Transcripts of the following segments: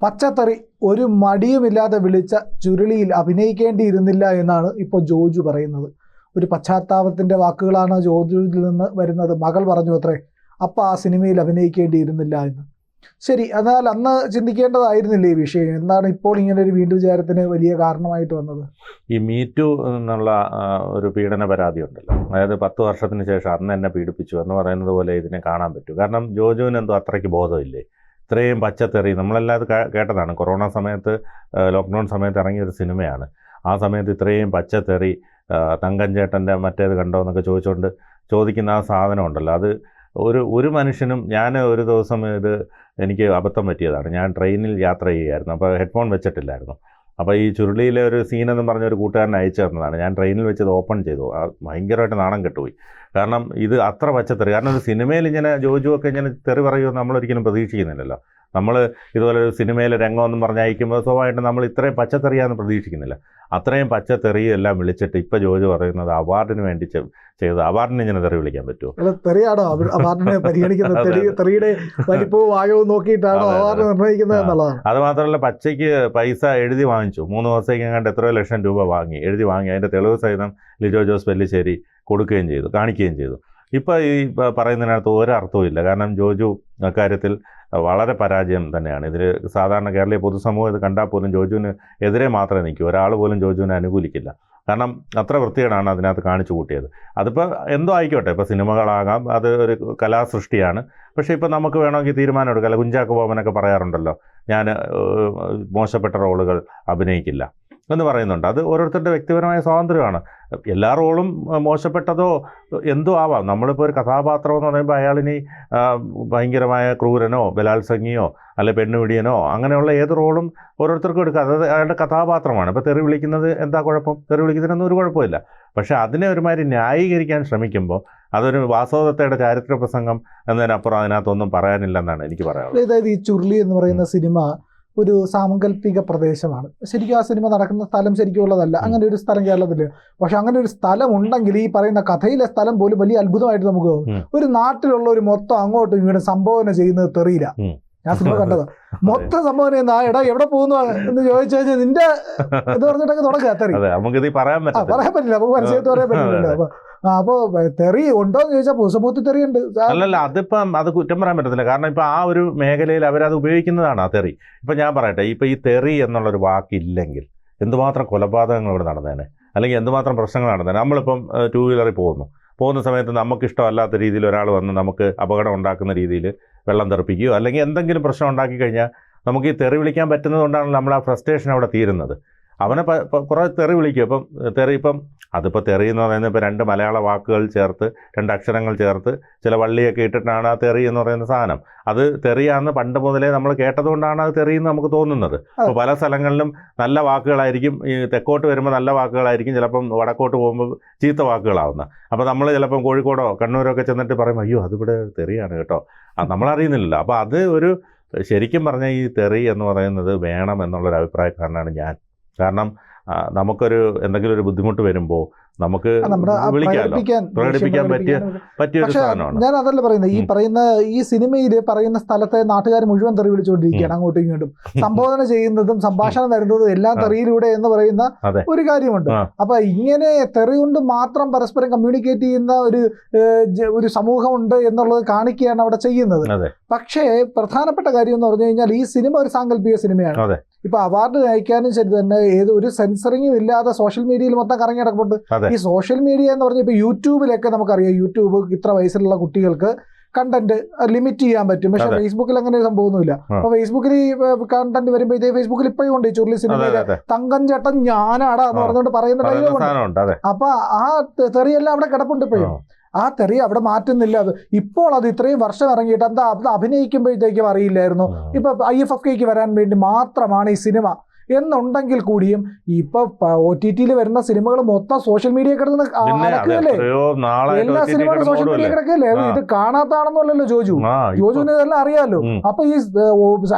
പച്ചത്തറി ഒരു മടിയുമില്ലാതെ വിളിച്ച ചുരുളിയിൽ അഭിനയിക്കേണ്ടിയിരുന്നില്ല എന്നാണ് ഇപ്പോൾ ജോജു പറയുന്നത്. ഒരു പശ്ചാത്താപത്തിൻ്റെ വാക്കുകളാണ് ജോജുവിൽ നിന്ന് വരുന്നത്. മകൾ പറഞ്ഞു അത്രേ, അപ്പം ആ സിനിമയിൽ അഭിനയിക്കേണ്ടിയിരുന്നില്ല എന്ന്. ശരി, എന്നാൽ അന്ന് ചിന്തിക്കേണ്ടതായിരുന്നില്ലേ ഈ വിഷയം? എന്താണ് ഇപ്പോൾ ഇങ്ങനെ ഒരു വീണ്ടും വിചാരത്തിന് വലിയ കാരണമായിട്ട് വന്നത്? ഈ മീറ്റു എന്നുള്ള ഒരു പീഡന പരാതി ഉണ്ടല്ലോ, അതായത് 10 വർഷത്തിന് ശേഷം അന്ന് എന്നെ പീഡിപ്പിച്ചു എന്ന് പറയുന്നത് പോലെ ഇതിനെ കാണാൻ പറ്റും. കാരണം ജോജുവിന് എന്തോ അത്രയ്ക്ക് ബോധമില്ലേ? ഇത്രയും പച്ചത്തെറി നമ്മളെല്ലാം അത് കേട്ടതാണ്. കൊറോണ സമയത്ത്, ലോക്ക്ഡൗൺ സമയത്ത് ഇറങ്ങിയൊരു സിനിമയാണ്. ആ സമയത്ത് ഇത്രയും പച്ചത്തെറി, തങ്കൻ ചേട്ടൻ്റെ മറ്റേത് കണ്ടോ എന്നൊക്കെ ചോദിക്കുന്ന ആ സാധനം ഉണ്ടല്ലോ, അത് ഒരു മനുഷ്യനും. ഞാൻ ഒരു ദിവസം എനിക്ക് അബദ്ധം പറ്റിയതാണ്. ഞാൻ ട്രെയിനിൽ യാത്ര ചെയ്യുകയായിരുന്നു, അപ്പോൾ ഹെഡ്ഫോൺ വെച്ചിട്ടില്ലായിരുന്നു. അപ്പോൾ ഈ ചുരുളിയിലെ ഒരു സീനെന്നും പറഞ്ഞ ഒരു കൂട്ടുകാരൻ അയച്ചു തന്നതാണ്. ഞാൻ ട്രെയിനിൽ വെച്ചത് ഓപ്പൺ ചെയ്തു. ഭയങ്കരമായിട്ട് നാണം കെട്ടുപോയി. കാരണം ഇത് അത്ര പച്ചത്തെറി. കാരണം ഒരു സിനിമയിൽ ഇങ്ങനെ ജോജുവൊക്കെ ഇങ്ങനെ തെറി പറയുമെന്ന് നമ്മളൊരിക്കലും പ്രതീക്ഷിക്കുന്നില്ലല്ലോ. നമ്മൾ ഇതുപോലെ ഒരു സിനിമയിലെ രംഗമെന്നും പറഞ്ഞ് അയക്കുമ്പോൾ സ്വാഭാവികമായിട്ടും നമ്മൾ ഇത്രയും പച്ചത്തെറിയാന്ന് പ്രതീക്ഷിക്കുന്നില്ല. അത്രയും പച്ചത്തെറിയെല്ലാം വിളിച്ചിട്ട് ഇപ്പം ജോജു പറയുന്നത് അവാർഡിന് വേണ്ടി ചെയ്തത്. അവാർഡിന് ഇങ്ങനെ തെറി വിളിക്കാൻ പറ്റുമോ? തെറിയാണോ അവാർഡിനെ പരിഗണിക്കുന്നത്? തെറിയുടെ വലിപ്പവും ആഴവും നോക്കിയിട്ടാണോ അവാർഡ് നിർണ്ണയിക്കുന്നത് എന്നുള്ളതാണ്. അത് മാത്രമല്ല, പച്ചയ്ക്ക് പൈസ എഴുതി വാങ്ങിച്ചു. 3 ദിവസത്തേക്ക് കണ്ട് എത്രയോ ലക്ഷം രൂപ എഴുതി വാങ്ങി. അതിൻ്റെ തെളിവ് സഹിതം ലിജോ ജോസ് പെല്ലിശ്ശേരി കൊടുക്കുകയും ചെയ്തു, കാണിക്കുകയും ചെയ്തു. ഇപ്പോൾ ഈ പറയുന്നതിനകത്ത് ഒരർത്ഥവും ഇല്ല. കാരണം ജോജു അക്കാര്യത്തിൽ വളരെ പരാജയം തന്നെയാണ്. ഇതിൽ സാധാരണ കേരളീയ പൊതുസമൂഹം ഇത് കണ്ടാൽ പോലും ജോജുവിന് എതിരെ മാത്രമേ നിൽക്കൂ. ഒരാൾ പോലും ജോജുവിനെ അനുകൂലിക്കില്ല. കാരണം അത്ര വൃത്തികേടാണ് അതിനകത്ത് കാണിച്ചു കൂട്ടിയത്. അതിപ്പോൾ എന്തോ ആയിക്കോട്ടെ, ഇപ്പോൾ സിനിമകളാകാം, അത് ഒരു കലാസൃഷ്ടിയാണ്. പക്ഷേ ഇപ്പോൾ നമുക്ക് വേണമെങ്കിൽ തീരുമാനം എടുക്കാം. കുഞ്ചാക്കോ ബോബനൊക്കെ പറയാറുണ്ടല്ലോ, ഞാൻ മോശപ്പെട്ട റോളുകൾ അഭിനയിക്കില്ല എന്ന് പറയുന്നുണ്ട്. അത് ഓരോരുത്തരുടെ വ്യക്തിപരമായ സ്വാതന്ത്ര്യമാണ്. എല്ലാ റോളും മോശപ്പെട്ടതോ എന്തോ ആവാം. നമ്മളിപ്പോൾ ഒരു കഥാപാത്രം എന്ന് പറയുമ്പോൾ അയാളിനി ഭയങ്കരമായ ക്രൂരനോ ബലാത്സംഗിയോ അല്ലെ പെണ്ണുപിടിയനോ അങ്ങനെയുള്ള ഏത് റോളും ഓരോരുത്തർക്കും എടുക്കാം. അത് അയാളുടെ കഥാപാത്രമാണ്. ഇപ്പോൾ തെറി വിളിക്കുന്നത് എന്താ കുഴപ്പം? തെറി വിളിക്കുന്നതിനൊന്നും ഒരു കുഴപ്പമില്ല. പക്ഷേ അതിനെ ഒരുമാതിരി ന്യായീകരിക്കാൻ ശ്രമിക്കുമ്പോൾ അതൊരു വാസവദത്തയുടെ ചാരിത്ര പ്രസംഗം എന്നതിനപ്പുറം അതിനകത്തൊന്നും പറയാനില്ലെന്നാണ് എനിക്ക് പറയാനുള്ളത്. അതായത് ഈ ചുരുളി എന്ന് പറയുന്ന സിനിമ ഒരു സാങ്കല്പിക പ്രദേശമാണ്. ശരിക്കും ആ സിനിമ നടക്കുന്ന സ്ഥലം ശരിക്കുള്ളതല്ല. അങ്ങനെ ഒരു സ്ഥലം കേരളത്തിൽ. പക്ഷെ അങ്ങനെ ഒരു സ്ഥലം ഉണ്ടെങ്കിൽ ഈ പറയുന്ന കഥയിലെ സ്ഥലം പോലും വലിയ അത്ഭുതമായിട്ട് നമുക്ക് തോന്നും. ഒരു നാട്ടിലുള്ള ഒരു മൊത്തം അങ്ങോട്ടും ഇങ്ങോട്ടും സംഭാവന ചെയ്യുന്നത് തെറിയില്ല. ഞാൻ സിനിമ കണ്ടത് മൊത്തം സംഭാവന ചെയ്യുന്ന എടാ എവിടെ പോകുന്നു എന്ന് ചോദിച്ചു കഴിഞ്ഞാൽ നിന്റെ എന്ന് പറഞ്ഞിട്ടൊക്കെ തുടങ്ങുക തെറി. പറയാൻ പറ്റില്ല, നമുക്ക് മനസ്സിലായിട്ട് പറയാൻ പറ്റില്ലല്ലോ. അപ്പോൾ തെറി ഉണ്ടോ എന്ന് ചോദിച്ചാൽ പൊതുസമൂഹത്തിൽ തെറിയുണ്ട്. അല്ലല്ല, അതിപ്പം അത് കുറ്റം പറയാൻ പറ്റത്തില്ല. കാരണം ഇപ്പം ആ ഒരു മേഖലയിൽ അവരത് ഉപയോഗിക്കുന്നതാണ് ആ തെറി. ഇപ്പം ഞാൻ പറയട്ടെ, ഇപ്പം ഈ തെറി എന്നുള്ളൊരു വാക്കില്ലെങ്കിൽ എന്തുമാത്രം കൊലപാതകങ്ങൾ ഇവിടെ നടന്നേനെ, അല്ലെങ്കിൽ എന്തുമാത്രം പ്രശ്നങ്ങൾ നടന്നേനെ. നമ്മളിപ്പം 2 വീലറിൽ പോകുന്ന സമയത്ത് നമുക്കിഷ്ടമല്ലാത്ത രീതിയിൽ ഒരാൾ വന്ന് നമുക്ക് അപകടം ഉണ്ടാക്കുന്ന രീതിയിൽ വെള്ളം തെറിപ്പിക്കുകയോ അല്ലെങ്കിൽ എന്തെങ്കിലും പ്രശ്നം ഉണ്ടാക്കി കഴിഞ്ഞാൽ നമുക്ക് ഈ തെറി വിളിക്കാൻ പറ്റുന്നത് കൊണ്ടാണ് നമ്മൾ ആ ഫ്രസ്ട്രേഷൻ അവിടെ തീരുന്നത്. അവനെ കുറേ തെറി വിളിക്കും. ഇപ്പം അതിപ്പോൾ തെറി എന്ന് പറയുന്നത് ഇപ്പോൾ 2 മലയാള വാക്കുകൾ ചേർത്ത് 2 അക്ഷരങ്ങൾ ചേർത്ത് ചില വള്ളിയൊക്കെ ഇട്ടിട്ടാണ് ആ തെറി എന്ന് പറയുന്ന സാധനം. അത് തെറിയാണെന്ന് പണ്ട് മുതലേ നമ്മൾ കേട്ടതുകൊണ്ടാണ് അത് തെറിയെന്ന് നമുക്ക് തോന്നുന്നത്. അപ്പോൾ പല സ്ഥലങ്ങളിലും നല്ല വാക്കുകളായിരിക്കും. ഈ തെക്കോട്ട് വരുമ്പോൾ നല്ല വാക്കുകളായിരിക്കും, ചിലപ്പം വടക്കോട്ട് പോകുമ്പോൾ ചീത്ത വാക്കുകളാവുന്നത്. അപ്പോൾ നമ്മൾ ചിലപ്പം കോഴിക്കോടോ കണ്ണൂരൊക്കെ ചെന്നിട്ട് പറയും, അയ്യോ അതിവിടെ തെറിയാണ് കേട്ടോ, നമ്മളറിയുന്നില്ലല്ലോ. അപ്പോൾ അത് ഒരു ശരിക്കും പറഞ്ഞാൽ ഈ തെറി എന്ന് പറയുന്നത് വേണം എന്നുള്ളൊരു അഭിപ്രായക്കാരനാണ് ഞാൻ. കാരണം നമുക്കൊരു എന്തെങ്കിലും ഒരു ബുദ്ധിമുട്ട് വരുമ്പോൾ നമുക്ക് വിളിക്കാമല്ലോ, പ്രകടിപ്പിക്കാൻ പറ്റിയൊരു സാധനമാണ്. ഞാൻ അതല്ല പറയുന്നത്. ഈ പറയുന്ന ഈ സിനിമയിൽ പറയുന്ന സ്ഥലത്തെ നാട്ടുകാർ മുഴുവൻ തെറി വിളിച്ചുകൊണ്ടിരിക്കുകയാണ്, അങ്ങോട്ടും ഇങ്ങോട്ടും സംബോധന ചെയ്യുന്നതും സംഭാഷണം വരുന്നതും എല്ലാം തെറിയിലൂടെ എന്ന് പറയുന്ന ഒരു കാര്യമുണ്ട്. അപ്പൊ ഇങ്ങനെ തെറി കൊണ്ട് മാത്രം പരസ്പരം കമ്മ്യൂണിക്കേറ്റ് ചെയ്യുന്ന ഒരു സമൂഹമുണ്ട് എന്നുള്ളത് കാണിക്കുകയാണ് അവിടെ ചെയ്യുന്നത്. പക്ഷേ പ്രധാനപ്പെട്ട കാര്യം എന്ന് പറഞ്ഞു കഴിഞ്ഞാൽ ഈ സിനിമ ഒരു സാങ്കല്പിക സിനിമയാണ്. ഇപ്പൊ അവാർഡ് അയക്കാനും ശരി തന്നെ ഏതൊരു സെൻസറിങ്ങും ഇല്ലാതെ സോഷ്യൽ മീഡിയയിൽ മൊത്തം കറങ്ങി കിടപ്പുണ്ട്. ഈ സോഷ്യൽ മീഡിയ എന്ന് പറഞ്ഞാൽ ഇപ്പൊ യൂട്യൂബിലൊക്കെ നമുക്കറിയാം, യൂട്യൂബ് ഇത്ര വയസ്സിലുള്ള കുട്ടികൾക്ക് കണ്ടന്റ് ലിമിറ്റ് ചെയ്യാൻ പറ്റും. പക്ഷെ ഫേസ്ബുക്കിൽ അങ്ങനെ ഒരു സംഭവമൊന്നുമില്ല. അപ്പൊ ഫേസ്ബുക്കിൽ ഈ കണ്ടന്റ് വരുമ്പോൾ ഇതേ ഫേസ്ബുക്കിൽ ഇപ്പോഴും ഉണ്ട് ചുരുളി സിനിമയിലെ തങ്കൻ ചേട്ടൻ ഞാനാടാ എന്ന് പറഞ്ഞുകൊണ്ട് പറയുന്ന ഡയലോഗുണ്ട്. അപ്പൊ ആ തെറിയെല്ലാം അവിടെ കിടപ്പുണ്ട് ഇപ്പോഴും. ആ തെറി അവിടെ മാറ്റുന്നില്ല. ഇപ്പോൾ അത് ഇത്രയും വർഷം ഇറങ്ങിയിട്ട് എന്താ അത് അഭിനയിക്കുമ്പോഴത്തേക്കും അറിയില്ലായിരുന്നു. ഇപ്പൊ IFFK വരാൻ വേണ്ടി മാത്രമാണ് ഈ സിനിമ എന്നുണ്ടെങ്കിൽ കൂടിയും ഇപ്പൊ OTT വരുന്ന സിനിമകൾ മൊത്തം സോഷ്യൽ മീഡിയ കിടന്ന് നടക്കുകയല്ലേ. എല്ലാ സിനിമകളും സോഷ്യൽ മീഡിയ കിടക്കല്ലേ. ഇത് കാണാത്താണെന്നല്ലോ ജോജുവിന് ഇതെല്ലാം അറിയാലോ. അപ്പൊ ഈ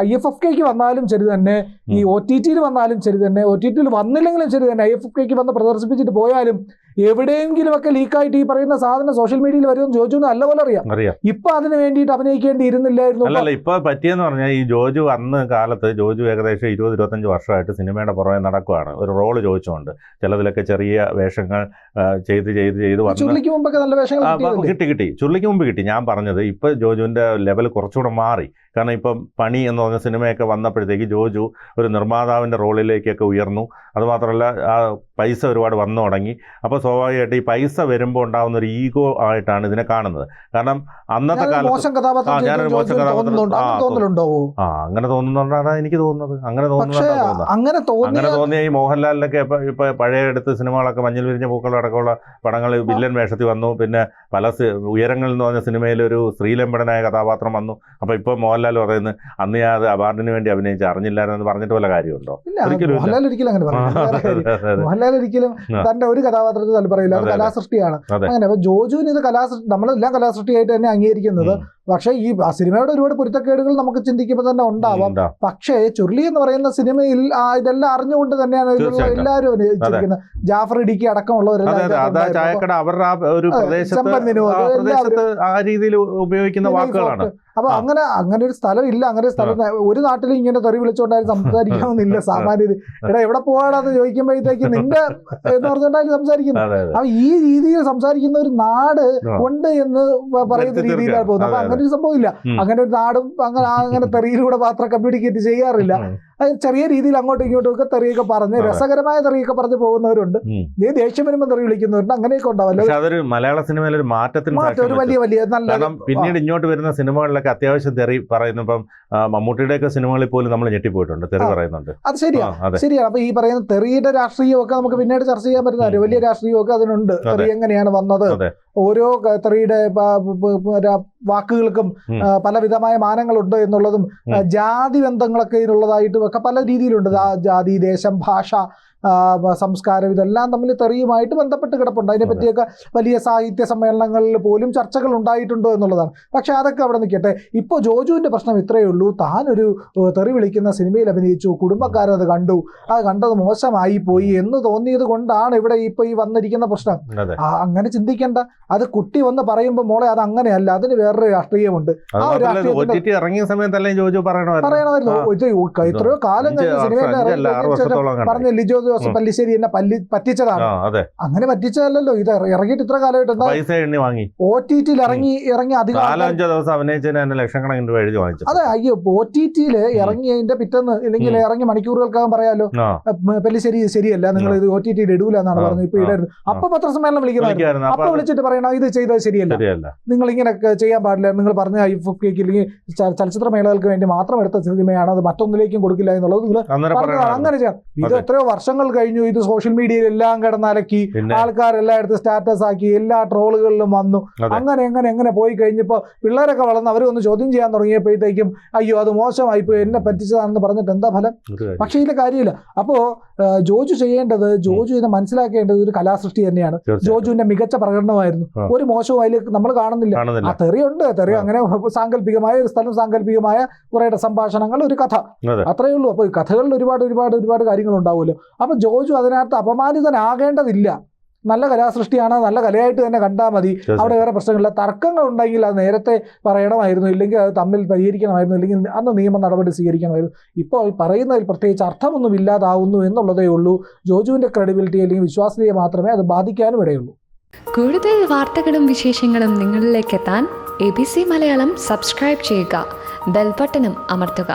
IFFK വന്നാലും ശരി തന്നെ, ഈ OTT വന്നാലും ശരി തന്നെ, OTT വന്നില്ലെങ്കിലും ശരി തന്നെ, IFFK വന്ന് പ്രദർശിപ്പിച്ചിട്ട് പോയാലും എവിടെയെങ്കിലുമൊക്കെ ലീക്കായിട്ട് ഈ പറയുന്ന സാധനം സോഷ്യൽ മീഡിയയിൽ വരുമെന്ന് ജോജുവിന് നല്ലപോലെ അറിയാം. ഇപ്പൊ അതിന് വേണ്ടിയിട്ട് അഭിനയിക്കേണ്ടിയിരുന്നില്ലായിരുന്നു. അല്ലല്ല, ഇപ്പൊ പറ്റിയെന്ന് പറഞ്ഞാൽ ഈ ജോജു അന്ന് കാലത്ത് ജോജു ഏകദേശം 20-25 വർഷമായിട്ട് സിനിമയുടെ പുറമെ നടക്കുകയാണ്, ഒരു റോള് ചോദിച്ചുകൊണ്ട്. ചിലതിലൊക്കെ ചെറിയ വേഷങ്ങൾ ചെയ്ത് വന്ന് ചുരുളിക്ക് മുമ്പൊക്കെ നല്ല വേഷങ്ങൾ കിട്ടി. ചുരുളിക്ക് മുമ്പ് കിട്ടി. ഞാൻ പറഞ്ഞത് ഇപ്പൊ ജോജുവിന്റെ ലെവൽ കുറച്ചുകൂടെ മാറി. കാരണം ഇപ്പം പണി എന്ന് പറഞ്ഞ സിനിമയൊക്കെ വന്നപ്പോഴത്തേക്ക് ജോജു ഒരു നിർമ്മാതാവിൻ്റെ റോളിലേക്കൊക്കെ ഉയർന്നു. അതുമാത്രമല്ല ആ പൈസ ഒരുപാട് വന്നു തുടങ്ങി. അപ്പോൾ സ്വാഭാവികമായിട്ട് ഈ പൈസ വരുമ്പോൾ ഉണ്ടാകുന്ന ഒരു ഈഗോ ആയിട്ടാണ് ഇതിനെ കാണുന്നത്. കാരണം അന്നത്തെ കാലത്ത് ഞാനൊരു മോശം കഥാപാത്രം അങ്ങനെ തോന്നുന്നുണ്ടാണ് എനിക്ക് തോന്നുന്നത്. അങ്ങനെ തോന്നിയ ഈ മോഹൻലാലിനൊക്കെ ഇപ്പൊ പഴയ എടുത്ത് സിനിമകളൊക്കെ മഞ്ഞൾ വിരിഞ്ഞ പൂക്കളടക്കമുള്ള പടങ്ങൾ വില്ലൻ വേഷത്തിൽ വന്നു. പിന്നെ പല ഉയരങ്ങളിൽ എന്ന് പറഞ്ഞ സിനിമയിൽ ഒരു സ്ത്രീലമ്പടനായ കഥാപാത്രം വന്നു. അപ്പോൾ ഇപ്പോൾ മോഹൻലാൽ പറയുന്നത് അന്ന് ഞാൻ അത് അവാർഡിന് വേണ്ടി അഭിനയിച്ച് അറിഞ്ഞില്ലായിരുന്നു പറഞ്ഞിട്ട് വല്ല കാര്യമുണ്ടോ? മോഹൻലാൽ ഒരിക്കലും തന്റെ ഒരു കഥാപാത്രത്തിൽ താല്പര്യമില്ല, അത് കലാസൃഷ്ടിയാണ്. അങ്ങനെ അപ്പൊ ജോജുവിന് ഇത് നമ്മളെല്ലാം കലാസൃഷ്ടിയായിട്ട് തന്നെ അംഗീകരിക്കുന്നത്. പക്ഷെ ഈ സിനിമയുടെ ഒരുപാട് പൊരുത്തക്കേടുകൾ നമുക്ക് ചിന്തിക്കുമ്പോൾ തന്നെ ഉണ്ടാവാം. പക്ഷേ ചുരുളി എന്ന് പറയുന്ന സിനിമയിൽ ഇതെല്ലാം അറിഞ്ഞുകൊണ്ട് തന്നെയാണ് എല്ലാവരും ചിന്തിക്കുന്നത്. ജാഫർ ഇടുക്കി അടക്കമുള്ളവരെല്ലാം ഉപയോഗിക്കുന്ന വാക്കുകളാണ്. അപ്പൊ അങ്ങനെ ഒരു സ്ഥലം ഇല്ല. അങ്ങനെ ഒരു സ്ഥലം ഒരു നാട്ടിലും ഇങ്ങനെ തെറി വിളിച്ചുകൊണ്ടായാലും സംസാരിക്കാമെന്നില്ല. സാമാന്യ എടാ എവിടെ പോകാണെന്ന് ചോദിക്കുമ്പോഴത്തേക്ക് നിന്റെ എന്ന് പറഞ്ഞിട്ടാണ് സംസാരിക്കുന്നത്. അപ്പൊ ഈ രീതിയിൽ സംസാരിക്കുന്ന ഒരു നാട് ഉണ്ട് എന്ന് പറയുന്ന രീതിയിലാണ് പോകുന്നത്. അപ്പൊ അങ്ങനെ ഒരു സംഭവം ഇല്ല. അങ്ങനെ ഒരു നാടും അങ്ങനെ തെറിയിലൂടെ മാത്രം കമ്മ്യൂണിക്കേറ്റ് ചെയ്യാറില്ല. ചെറിയ രീതിയിൽ അങ്ങോട്ടും ഇങ്ങോട്ടും ഒക്കെ തെറിയൊക്കെ പറഞ്ഞ് രസകരമായ തെറിയൊക്കെ പറഞ്ഞ് പോകുന്നവരുണ്ട്. നീ ദേഷ്യം വരുമ്പോൾ തെറി വിളിക്കുന്നവരുണ്ട്. അങ്ങനെയൊക്കെ ഉണ്ടാവല്ലോ. അതൊരു മലയാള സിനിമയിൽ ഒരു മാറ്റത്തിന് വലിയ നല്ല പിന്നീട് ഇങ്ങോട്ട് വരുന്ന സിനിമകളിലൊക്കെ അത്യാവശ്യം തെറി പറയുന്നു. ഇപ്പം മമ്മൂട്ടിയുടെയൊക്കെ സിനിമകളിൽ പോലും നമ്മൾ ഞെട്ടിപ്പോയിട്ടുണ്ട്, തെറി പറയുന്നുണ്ട്. അത് ശരിയാണ്. അപ്പൊ ഈ പറയുന്ന തെറിയുടെ രാഷ്ട്രീയമൊക്കെ നമുക്ക് പിന്നീട് ചർച്ച ചെയ്യാൻ പറ്റുന്ന വലിയ രാഷ്ട്രീയമൊക്കെ അതിനുണ്ട്. തെറി എങ്ങനെയാണ് വന്നത്, ഓരോ തെറിയുടെ വാക്കുകൾക്കും പലവിധമായ മാനങ്ങളുണ്ട് എന്നുള്ളതും ജാതി ബന്ധങ്ങളൊക്കെ ഇതിലുള്ളതായിട്ടും ഒക്കെ പല രീതിയിലുണ്ട്. ജാതി, ദേശം, ഭാഷ, സംസ്കാരം ഇതെല്ലാം തമ്മിൽ തെറിയുമായിട്ട് ബന്ധപ്പെട്ട് കിടപ്പുണ്ട്. അതിനെപ്പറ്റിയൊക്കെ വലിയ സാഹിത്യ സമ്മേളനങ്ങളിൽ പോലും ചർച്ചകൾ ഉണ്ടായിട്ടുണ്ടോ എന്നുള്ളതാണ്. പക്ഷെ അതൊക്കെ അവിടെ നിൽക്കട്ടെ. ഇപ്പോൾ ജോജുവിൻ്റെ പ്രശ്നം ഇത്രയേ ഉള്ളൂ. താനൊരു തെറി വിളിക്കുന്ന സിനിമയിൽ അഭിനയിച്ചു, കുടുംബക്കാരത് കണ്ടു, അത് കണ്ടത് മോശമായി പോയി എന്ന് തോന്നിയത് കൊണ്ടാണ് ഇവിടെ ഇപ്പോൾ ഈ വന്നിരിക്കുന്ന പ്രശ്നം. അങ്ങനെ ചിന്തിക്കേണ്ട. അത് കുട്ടി വന്ന് പറയുമ്പോൾ മോളെ അത് അങ്ങനെയല്ല, അതിന് വേറൊരു രാഷ്ട്രീയമുണ്ട്. ആ ഒരു രാഷ്ട്രീയത്തിൽ ഇറങ്ങിയ സമയത്ത് പറയണമായിരുന്നു. എത്രയോ കാലം കഴിഞ്ഞ സിനിമയിൽ പറഞ്ഞ ലിജോ ജോസഫ് പല്ലിശ്ശേരി എന്നെ പറ്റിച്ചതാണ്. അങ്ങനെ പറ്റിച്ചതല്ലോ. ഇത് ഇറങ്ങിയിട്ട് ഇത്ര കാലമായിട്ട് എന്താ OTT-യിൽ ഇറങ്ങി അധികം അതെ. അയ്യോ, OTT-യിൽ ഇറങ്ങിയതിന്റെ പിറ്റേന്ന് ഇല്ലെങ്കിൽ ഇറങ്ങിയ മണിക്കൂറുകൾക്കകം പറയാലോ പല്ലിശ്ശേരി ശരിയല്ല, നിങ്ങൾ ഇത് OTT-യിൽ ഇടൂല എന്നാണ് പറഞ്ഞത്. ഇപ്പൊ ഇടായിരുന്നു. അപ്പൊ പത്രസമ്മേളനം വിളിക്കുന്നതായിരുന്നു. അപ്പൊ വിളിച്ചിട്ട് പറയണം ഇത് ചെയ്തത് ശരിയല്ല, നിങ്ങൾ ഇങ്ങനെ ചെയ്യാൻ പാടില്ല, നിങ്ങൾ പറഞ്ഞ ഇല്ലെങ്കിൽ ചലച്ചിത്ര മേളകൾക്ക് വേണ്ടി മാത്രം എടുത്ത സിനിമയാണ്, അത് മറ്റൊന്നിലേക്കും കൊടുക്കില്ല എന്നുള്ളത് അങ്ങനെ ചെയ്യാം. ഇത് എത്രയോ വർഷങ്ങൾ കഴിഞ്ഞു. ഇത് സോഷ്യൽ മീഡിയയിൽ എല്ലാം കിടന്നലക്കി, ആൾക്കാരെല്ലായിടത്തും സ്റ്റാറ്റസ് ആക്കി, എല്ലാ ട്രോളുകളിലും വന്നു. അങ്ങനെ പോയി കഴിഞ്ഞപ്പോൾ പിള്ളേരൊക്കെ വളർന്ന് അവരൊന്ന് ചോദ്യം ചെയ്യാൻ തുടങ്ങിയപ്പോഴത്തേക്കും അയ്യോ അത് മോശമായിപ്പോയി, എന്നെ പറ്റിച്ചതാണെന്ന് പറഞ്ഞിട്ട് എന്താ ഫലം? പക്ഷേ ഇതിലെ കാര്യമില്ല. അപ്പോൾ ജോജു ചെയ്യേണ്ടത്, ജോജു ഇതിനെ മനസ്സിലാക്കേണ്ടത് ഒരു കലാസൃഷ്ടി തന്നെയാണ്. ജോജുവിന്റെ മികച്ച പ്രകടനമായിരുന്നു. ഒരു മോശവും അതിൽ നമ്മൾ കാണുന്നില്ല. ആ തെറിയുണ്ട്, തെറി അങ്ങനെ സാങ്കല്പികമായ ഒരു സ്ഥലം, സാങ്കല്പികമായ കുറെ സംഭാഷണങ്ങൾ, ഒരു കഥ, അത്രയേ ഉള്ളൂ. അപ്പോൾ കഥകളിൽ ഒരുപാട് കാര്യങ്ങൾ ഉണ്ടാവുമല്ലോ. അപ്പൊ ജോജു അതിനകത്ത് അപമാനിതനാകേണ്ടതില്ല. നല്ല കലാസൃഷ്ടിയാണ്, നല്ല കലയായിട്ട് തന്നെ കണ്ടാൽ മതി. അവിടെ വേറെ പ്രശ്നങ്ങളില്ല. തർക്കങ്ങൾ ഉണ്ടെങ്കിൽ അത് നേരത്തെ പറയണമായിരുന്നു, ഇല്ലെങ്കിൽ അത് തമ്മിൽ പരിഹരിക്കണമായിരുന്നു, ഇല്ലെങ്കിൽ അന്ന് നിയമ നടപടി സ്വീകരിക്കണമായിരുന്നു. ഇപ്പോൾ പറയുന്നതിൽ പ്രത്യേകിച്ച് അർത്ഥമൊന്നും ഇല്ലാതാവുന്നു എന്നുള്ളതേ ഉള്ളൂ. ജോജുവിന്റെ ക്രെഡിബിലിറ്റി അല്ലെങ്കിൽ വിശ്വാസ്യതയെ മാത്രമേ അത് ബാധിക്കാനും ഇടയുള്ളൂ. കൂടുതൽ വാർത്തകളും വിശേഷങ്ങളും നിങ്ങളിലേക്ക് എത്താൻ ABC മലയാളം സബ്സ്ക്രൈബ് ചെയ്യുക, ബെൽ ബട്ടണും അമർത്തുക.